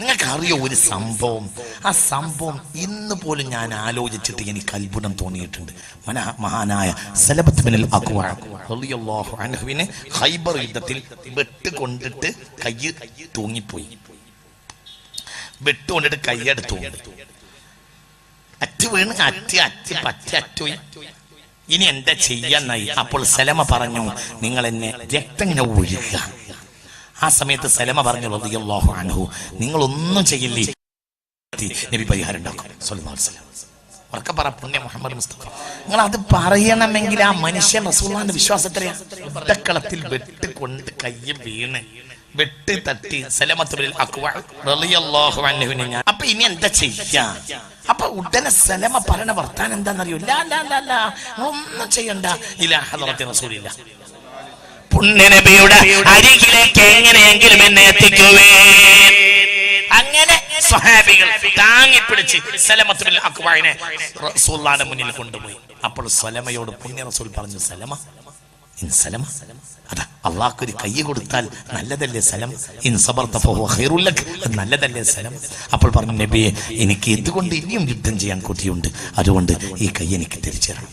നിങ്ങൾക്ക് അറിയോ ഒരു സംഭവം? ആ സംഭവം ഇന്ന് പോലും ഞാൻ ആലോചിച്ചിട്ട് എനിക്ക് അത്ഭുതം തോന്നിയിട്ടുണ്ട്. മഹാനായ സലബത്ത് ബിനുൽ അക്വഅ റളിയല്ലാഹു അൻഹുവിനെ ഖൈബർ യുദ്ധത്തിൽ വെട്ട് കൊണ്ടിട്ട് കൈ തൂങ്ങിപ്പോയി. വെട്ട് കൊണ്ടിട്ട് കൈയെടുത്തു, അറ്റ് വീണ് അറ്റുപോയി. ഇനി എന്താ ചെയ്യാന്നായി. അപ്പോൾ സലമ പറഞ്ഞു, നിങ്ങൾ എന്നെ രക്തം ഒഴുകുക. ആ സമയത്ത് സലമ പറഞ്ഞു റളിയല്ലാഹു അൻഹു, നിങ്ങളൊന്നും ചെയ്യില്ലേ, നബി പരിഹാരം ഉണ്ടാക്കും സ്വല്ലല്ലാഹു അലൈഹി വസല്ലം. ഉറക്കെ പറ പുണ്യ മുഹമ്മദ് മുസ്തഫ. നിങ്ങൾ അത് പറയണമെങ്കിൽ ആ മനുഷ്യൻ റസൂലുള്ളാഹിന്റെ വിശ്വാസത്തിലെയാ. യുദ്ധക്കളത്തിൽ വെട്ട് കൊണ്ട് കൈ വീണ് വെട്ട് തട്ടി സലമത്ത് ബിനുൽ അക്വഅ റളിയല്ലാഹു അൻഹുവിനെ ഞാൻ. അപ്പൊ ഇനി എന്താ ചെയ്യാ? അപ്പൊ ഉടനെ സലമ പറയണ വർത്താനം എന്താണെന്നറിയോ? ഒന്നും ചെയ്യണ്ട, ഇലാ ഹളറത്തി റസൂലില്ല, പുണ്യനബിയുടെ അരികിലേക്ക് എങ്ങനെയെങ്കിലും എന്നെ എത്തിക്കുവേ. അങ്ങനെ സ്വഹാബികൾ താങ്ങിപ്പിടിച്ച് സലമത്ത് ബിനുൽ അക്വഅനെ റസൂലുള്ളാഹിന്റെ മുന്നിൽ കൊണ്ടുപോയി. അപ്പോൾ സലമയോട് പുണ്യ റസൂൽ പറഞ്ഞു, സലമ അതാ അള്ളാഹ്ക്കൊരു കൈ കൊടുത്താൽ നല്ലതല്ലേ സലം? ഇൻ സബർത ഫഹുവ ഖൈറുൽ ലക്, നല്ലതല്ലേ സലം? അപ്പോൾ പറഞ്ഞു, നബിയെ എനിക്ക് ഇതുകൊണ്ട് ഇനിയും യുദ്ധം ചെയ്യാൻ കൊതിയുണ്ട്, അതുകൊണ്ട് ഈ കൈ എനിക്ക് തിരിച്ചു തരണം.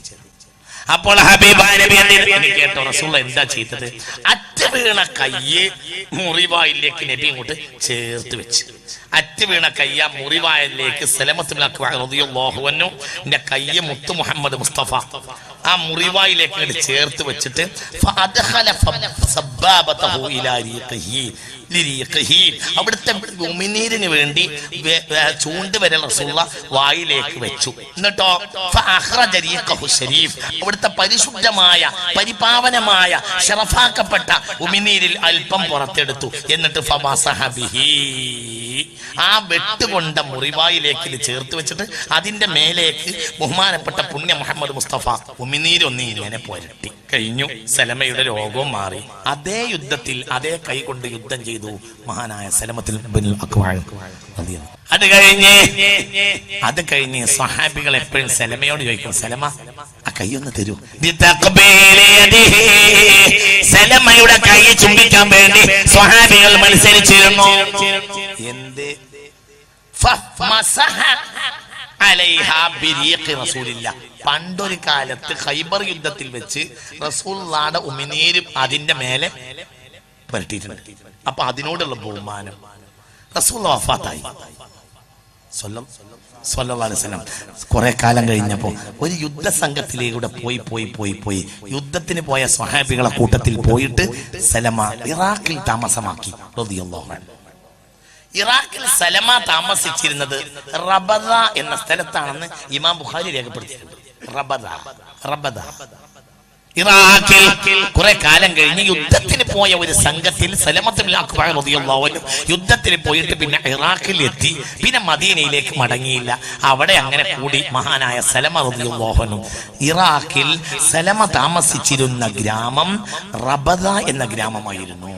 അപ്പോൾ ഹബീബായ നബി കേട്ടോ റസൂൽ എന്താ ചെയ്തത്? അറ്റ് വീണ കയ്യ് മുറിവായിലേക്ക് നബി ഇങ്ങോട്ട് ചേർത്ത് വെച്ച്, അറ്റ് വീണ കയ്യ മുറിവായിലേക്ക് സലമത്ത് ബിനുൽ അക്വഅ റളിയല്ലാഹു അൻഹു ന്റെ കയ്യ് മുത്തു മുഹമ്മദ് മുസ്തഫ ആ മുറിവായിലേക്ക് ചേർത്ത് വെച്ചിട്ട് അവിടുത്തെ ഉമിനീരിന് വേണ്ടി ചൂണ്ടുവരൽ റസൂലുള്ളാഹി വായിലേക്ക് വെച്ചു. എന്നിട്ടോ അവിടുത്തെ പരിശുദ്ധമായ പരിപാവനമായ ശറഫാക്കപ്പെട്ട ഉമിനീരിൽ അല്പം പുറത്തെടുത്തു. എന്നിട്ട് ആ വെട്ടുകൊണ്ട മുറിവായിലേക്ക് ചേർത്ത് വെച്ചിട്ട് അതിന്റെ മേലേക്ക് ബഹുമാനപ്പെട്ട പുണ്യ മുഹമ്മദ് മുസ്തഫ ഉമിനീരൊന്നി ഇങ്ങനെ പുരട്ടി കഴിഞ്ഞു. സലമയുടെ രോഗവും മാറി. അതേ യുദ്ധത്തിൽ അതേ കൈ കൊണ്ട് യുദ്ധം ചെയ്തു മഹാനായ സലമത്തുൽ ബിനുൽ അക്വഅ. അത് കഴിഞ്ഞ് സ്വഹാബികൾ എപ്പോഴും സലമയോട് ചോദിക്കും, സലമ ആ കൈ ഒന്ന് തരൂ. സലമയുടെ കൈ ചുംബിക്കാൻ വേണ്ടി സ്വഹാബികൾ മത്സരിച്ചിരുന്നു. എന്ത്? പണ്ടൊരു കാലത്ത് ഖൈബർ യുദ്ധത്തിൽ വെച്ച് റസൂലുള്ളാഹിയുടെ ഉമിനീരും അതിന്റെ മേലെ പുരട്ടിയിട്ടുണ്ട്. അപ്പൊ അതിനോടുള്ള ബഹുമാനം. റസൂലുള്ളാഹി വഫാത്തായി സ്വല്ലല്ലാഹു അലൈഹി വസല്ലം. കുറെ കാലം കഴിഞ്ഞപ്പോ ഒരു യുദ്ധ സംഘത്തിലൂടെ പോയി യുദ്ധത്തിന് പോയ സ്വഹാബികളെ കൂട്ടത്തിൽ പോയിട്ട് സലമ ഇറാഖിൽ താമസമാക്കി റളിയല്ലാഹു അൻഹു. ഇറാഖിൽ സലമ താമസിച്ചിരുന്നത് റബദ എന്ന സ്ഥലത്താണെന്ന് ഇമാം ബുഖാരി രേഖപ്പെടുത്തിയിട്ടുണ്ട്. റബദ ഇറാഖിൽ കുറെ കാലം കഴിഞ്ഞ് യുദ്ധത്തിന് പോയ ഒരു സംഘത്തിൽ സലമത്ത് ബിനുൽ അക്വഅ റളിയല്ലാഹു അൻഹു യുദ്ധത്തിന് പോയിട്ട് പിന്നെ ഇറാഖിൽ എത്തി. പിന്നെ മദീനയിലേക്ക് മടങ്ങിയില്ല. അവിടെ അങ്ങനെ കൂടി മഹാനായ സലമ റളിയല്ലാഹു അൻഹു. ഇറാഖിൽ സലമ താമസിച്ചിരുന്ന ഗ്രാമം റബദ എന്ന ഗ്രാമമായിരുന്നു.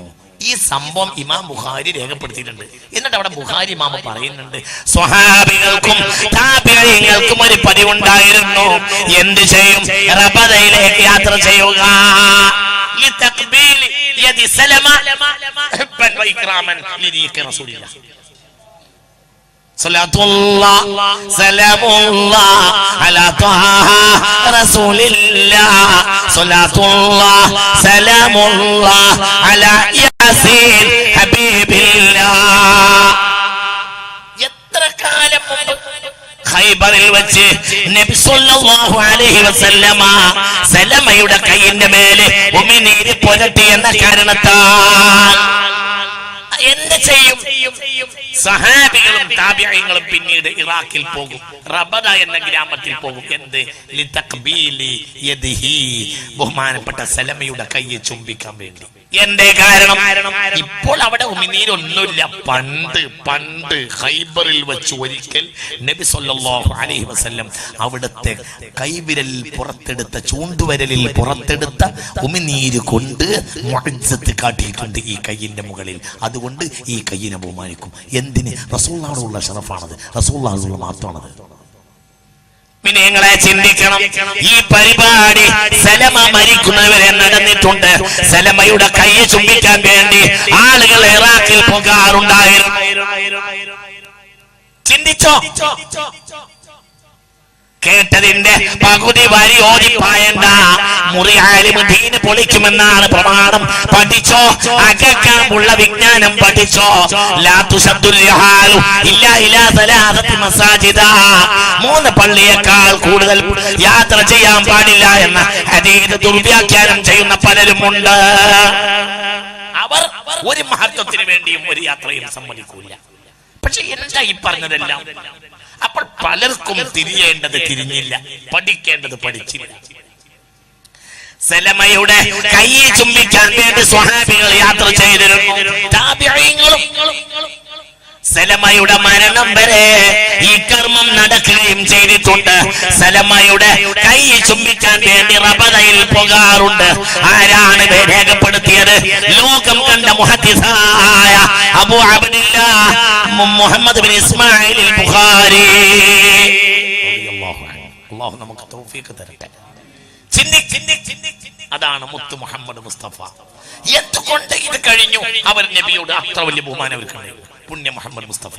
ഈ സംഭവം ഇമാം ബുഖാരി രേഖപ്പെടുത്തിയിട്ടുണ്ട്. എന്നിട്ട് അവിടെ ബുഖാരി ഇമാം പറയുന്നുണ്ട്, സ്വഹാബികൾക്കും താബിഈങ്ങൾക്കും ഒരു പതിവുണ്ടായിരുന്നു. എന്ത് ചെയ്യും? റബദയിലേക്ക് യാത്ര ചെയ്യുക. ലിതഖ്ബീൽ യദി സലമ ഹബ്ബൻ വ ഇക്റാമൻ ലിദീഖ റസൂലില്ലാഹ്. സലാത്തുല്ലാഹ് സലാമുല്ലാഹ് അലാ ത്വഹ റസൂലില്ലാഹ്. സലാത്തുല്ലാഹ് സലാമുല്ലാഹ് അലാ യാസീൻ ഹബീബില്ലാഹ്. എത്ര കാലം മുമ്പ് ഖൈബറിൽ വെച്ച് നബി സല്ലല്ലാഹു അലൈഹി വസല്ലമ സലമയുടെ കൈയിന്റെ മേലെ ഉമിനീര് പുരട്ടി എന്ന കാരണത്താൽ എന്ത് ചെയ്യും? സഹാബികളും താബിഈങ്ങളും പിന്നീട് ഇറാഖിൽ പോകും, റബദ എന്ന ഗ്രാമത്തിൽ പോകും. എന്ത്? ലിതഖ്ബീലി യദിഹി, ബഹുമാനപ്പെട്ട സലമയുടെ കൈയെ ചുംബിക്കാൻ വേണ്ടി. എന്റെ കാരണം ഇപ്പോൾ അവിടെ ഉമിനീരൊന്നുമില്ല. പണ്ട് ഖൈബറിൽ വെച്ച് ഒരിക്കൽ നബി സല്ലല്ലാഹു അലൈഹി വസല്ലം അവിടുത്തെ കൈവിരലിൽ പുറത്തെടുത്ത ചൂണ്ടുവരലിൽ പുറത്തെടുത്ത ഉമിനീര് കൊണ്ട് മുഅ്ജിസത്ത് കാട്ടിയിട്ടുണ്ട് ഈ കൈയിന്റെ മുകളിൽ. അതുകൊണ്ട് ഈ കൈയിനെ ബഹുമാനിക്കും. എന്തിന്? റസൂലുള്ളാഹിയുള്ള ശറഫാണത്, റസൂലുള്ളാഹിയുള്ള മാത്രമാണത്. നിങ്ങളെ ചിന്തിക്കണം. ഈ പരിപാടി സലമ മരിക്കുന്നവരെ നടന്നിട്ടുണ്ട്. സലമയുടെ കൈ ചുംബിക്കാൻ വേണ്ടി ആളുകൾ ഇറാഖിൽ പോകാറുണ്ടായിരുന്നു. ചിന്തിച്ചോ? കേട്ടതിന്റെ പകുതി വരി ഓതിപ്പായണ്ട. മുറിയായാലും ദീന് പൊളിക്കുമെന്നാണ് പ്രമാണം. പഠിച്ചോ, അകക്കാനുള്ള വിജ്ഞാനം പഠിച്ചോ. ലാ തുശദ്ദുൽ റിഹാലു ഇല്ലാ ഇലാ സലാസത്തി മസാജിദ. 3 പള്ളിയേക്കാൾ കൂടുതൽ യാത്ര ചെയ്യാൻ പാടില്ല എന്ന ഹദീസ് ദുർവ്യാഖ്യാനം ചെയ്യുന്ന പലരുമുണ്ട്. അവർ ഒരു മഹത്വത്തിന് വേണ്ടിയും ഒരു യാത്രയും സമ്മതിക്കൂല. പക്ഷെ എന്താ ഈ പറഞ്ഞതെല്ലാം? അപ്പോൾ പലർക്കും തിരിയേണ്ടത് തിരിഞ്ഞില്ല, പഠിക്കേണ്ടത് പഠിച്ചില്ല. സലമയുടെ കൈ ചുംബിക്കാൻ വേണ്ടി സ്വഹാബികൾ യാത്ര ചെയ്തിരുന്നു. താബിഈങ്ങളും സലമയുടെ മരണം വരെ ഈ കർമ്മം നടക്കുകയും ചെയ്തിട്ടുണ്ട്. സലമയുടെ കൈ ചുംബിക്കാൻ വേണ്ടി റബദയിൽ പോകാറുണ്ട്. ആരാണ് രേഖപ്പെടുത്തിയത്? ലോകം കണ്ട മുഹദ്ദിസായ അബൂ അബ്ദില്ലാഹ് മുഹമ്മദ് ബിൻ ഇസ്മായിൽ ബുഖാരി. അല്ലാഹു നമുക്ക് തൗഫീഖ് തരട്ടെ. അതാണ് മുത്തു മുഹമ്മദ് മുസ്തഫ. എന്തുകൊണ്ട് ഇത് കഴിഞ്ഞു? അവർ നബിയോട് അത്ര വലിയ ബഹുമാനം അവർക്കുണ്ടായിരുന്നു. പുണ്യ മുഹമ്മദ് മുസ്തഫ.